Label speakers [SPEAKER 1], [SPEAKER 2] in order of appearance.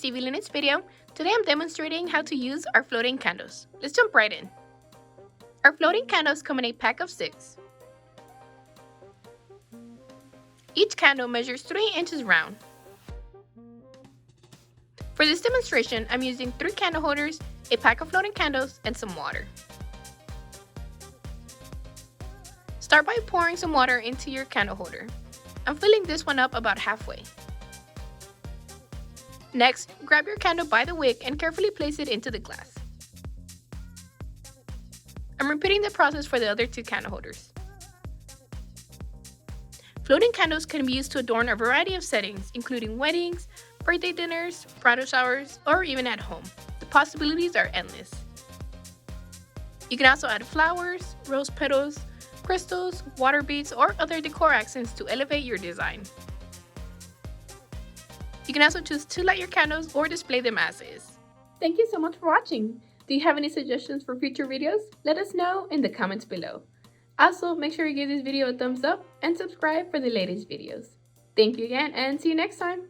[SPEAKER 1] Stevie in this video. Today I'm demonstrating how to use our floating candles. Let's jump right in. Our floating candles come in a pack of 6. Each candle measures 3 inches round. For this demonstration, I'm using 3 candle holders, a pack of floating candles, and some water. Start by pouring some water into your candle holder. I'm filling this one up about halfway. Next, grab your candle by the wick and carefully place it into the glass. I'm repeating the process for the other 2 candle holders. Floating candles can be used to adorn a variety of settings, including weddings, birthday dinners, bridal showers, or even at home. The possibilities are endless. You can also add flowers, rose petals, crystals, water beads, or other decor accents to elevate your design. You can also choose to light your candles or display them as is. Thank you so much for watching. Do you have any suggestions for future videos? Let us know in the comments below. Also, make sure you give this video a thumbs up and subscribe for the latest videos. Thank you again and see you next time.